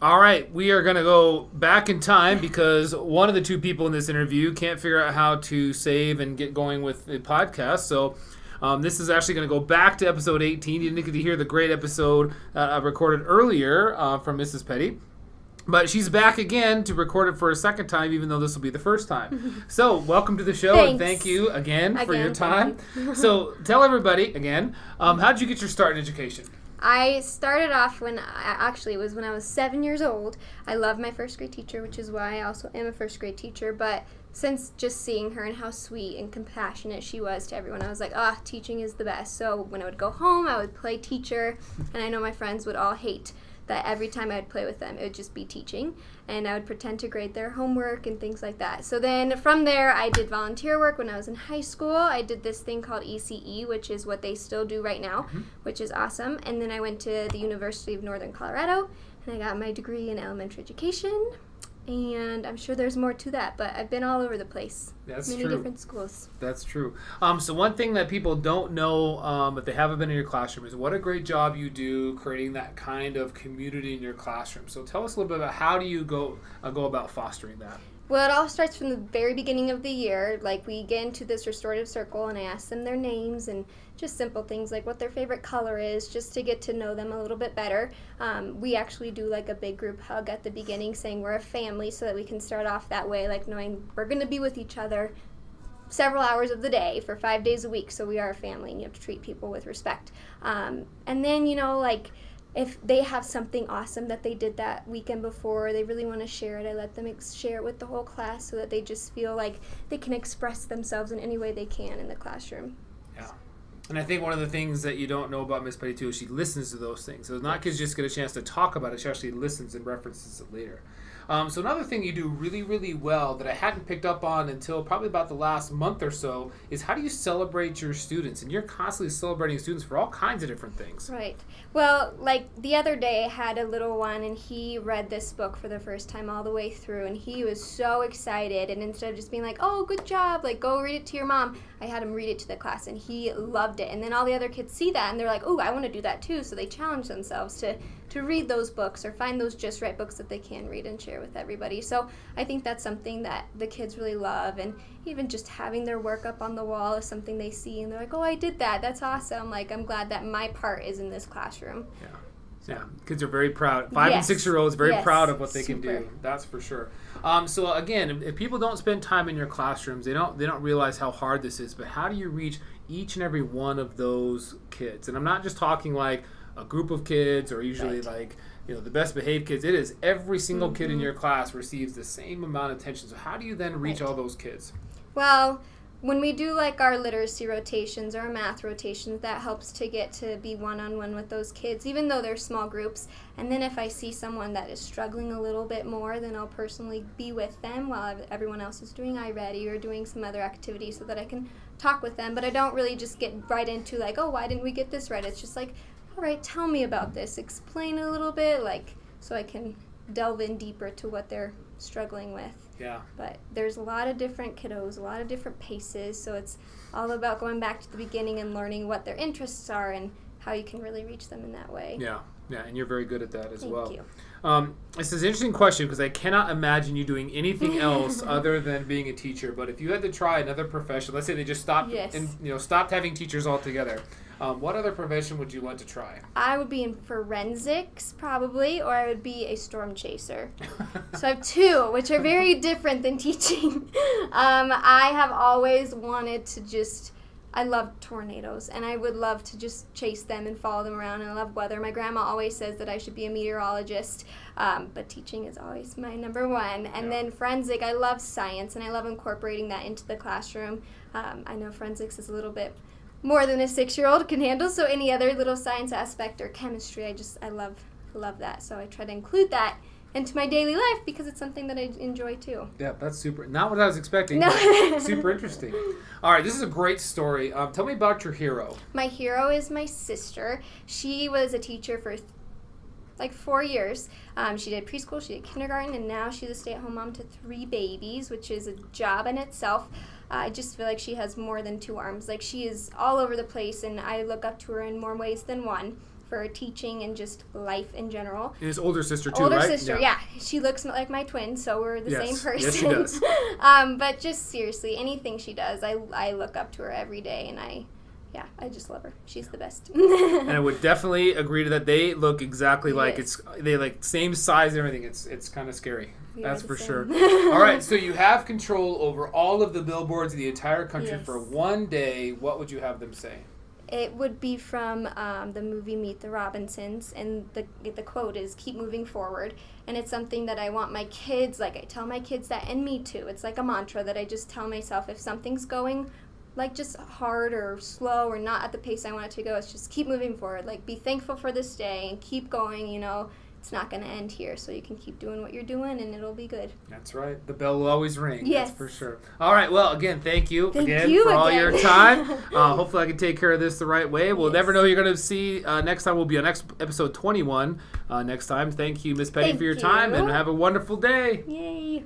All right, we are going to go back in time because one of the two people in this interview can't figure out how to save and get going with the podcast. So this is actually going to go back to episode 18. You didn't get to hear the great episode I recorded earlier from Mrs. Petty. But she's back again to record it for a second time, even though this will be the first time. So, welcome to the show, Thanks. And thank you again for your time. So, tell everybody again, how did you get your start in education? I started off when I was 7 years old. I loved my first grade teacher, which is why I also am a first grade teacher. But since just seeing her and how sweet and compassionate she was to everyone, I was like, teaching is the best. So when I would go home, I would play teacher, and I know my friends would all hate that every time I would play with them, it would just be teaching, and I would pretend to grade their homework and things like that. So then from there, I did volunteer work when I was in high school. I did this thing called ECE, which is what they still do right now, which is awesome. And then I went to the University of Northern Colorado, and I got my degree in elementary education. And I'm sure there's more to that, but I've been all over the place. That's Many true. different schools. That's true. So one thing that people don't know if they haven't been in your classroom is what a great job you do creating that kind of community in your classroom. So tell us a little bit about how do you go about fostering that? Well, it all starts from the very beginning of the year. Like, we get into this restorative circle, and I ask them their names and just simple things like what their favorite color is, just to get to know them a little bit better. We actually do like a big group hug at the beginning, saying we're a family, so that we can start off that way, like knowing we're going to be with each other several hours of the day for 5 days a week, so we are a family, and you have to treat people with respect. And then, if they have something awesome that they did that weekend before, they really want to share it, I let them share it with the whole class so that they just feel like they can express themselves in any way they can in the classroom. Yeah. And I think one of the things that you don't know about Miss Petty, too, is she listens to those things. So not kids just get a chance to talk about it, she actually listens and references it later. So another thing you do really, really well that I hadn't picked up on until probably about the last month or so is how do you celebrate your students? And you're constantly celebrating students for all kinds of different things. Right. Well, like the other day I had a little one, and he read this book for the first time all the way through, and he was so excited. And instead of just being like, oh, good job, like go read it to your mom, I had him read it to the class, and he loved it. And then all the other kids see that, and they're like, oh, I want to do that too. So they challenge themselves to read those books or find those just right books that they can read and share with everybody. So I think that's something that the kids really love, and even just having their work up on the wall is something they see and they're like, oh, I did that. That's awesome. Like, I'm glad that my part is in this classroom. Yeah. Yeah, kids are very proud. 5 and 6 year olds very proud of what they can do. That's for sure. So again, if people don't spend time in your classrooms, they don't realize how hard this is. But how do you reach each and every one of those kids? And I'm not just talking like a group of kids or usually like the best behaved kids. It is every single kid in your class receives the same amount of attention. So how do you then reach all those kids? Well, when we do like our literacy rotations or our math rotations, that helps to get to be one-on-one with those kids, even though they're small groups. And then if I see someone that is struggling a little bit more, then I'll personally be with them while everyone else is doing iReady or doing some other activity so that I can talk with them. But I don't really just get right into like, oh, why didn't we get this right? It's just like, all right, tell me about this. Explain a little bit, like, so I can delve in deeper to what they're struggling with. Yeah. But there's a lot of different kiddos, a lot of different paces, so it's all about going back to the beginning and learning what their interests are and how you can really reach them in that way. Yeah, and you're very good at that as well. Thank you. This is an interesting question because I cannot imagine you doing anything else other than being a teacher. But if you had to try another profession, let's say they just stopped and stopped having teachers altogether, what other profession would you want to try? I would be in forensics probably, or I would be a storm chaser. So I have two, which are very different than teaching. I have always wanted to I love tornadoes, and I would love to just chase them and follow them around, and I love weather. My grandma always says that I should be a meteorologist, but teaching is always my number one. And then forensic, I love science, and I love incorporating that into the classroom. I know forensics is a little bit more than a 6-year-old can handle, so any other little science aspect or chemistry, I love that. So I try to include that into my daily life because it's something that I enjoy too. Yeah, that's super. Not what I was expecting, No. but super interesting. All right, this is a great story. Tell me about your hero. My hero is my sister. She was a teacher for like 4 years. She did preschool, she did kindergarten, and now she's a stay-at-home mom to 3 babies, which is a job in itself. I just feel like she has more than two arms. Like, she is all over the place, and I look up to her in more ways than one for her teaching and just life in general. And his older sister, too, older right? Older sister, yeah. She looks like my twin, so we're the same person. Yes, she does. But just seriously, anything she does, I look up to her every day, and I just love her. She's the best. And I would definitely agree to that. They look exactly like they like same size and everything. It's kind of scary. That's for sure. All right, so you have control over all of the billboards in the entire country for one day. What would you have them say? It would be from the movie Meet the Robinsons, and the quote is, "Keep moving forward." And it's something that I want my kids, like I tell my kids that, and me too. It's like a mantra that I just tell myself, if something's going like just hard or slow or not at the pace I want it to go, it's just keep moving forward. Like, be thankful for this day and keep going, you know. It's not going to end here, so you can keep doing what you're doing, and it'll be good. That's right. The bell will always ring. Yes. That's for sure. All right. Well, again, thank you for all your time. Hopefully I can take care of this the right way. We'll never know who you're going to see next time. We'll be on episode 21 next time. Thank you, Miss Petty, for your time, and have a wonderful day. Yay.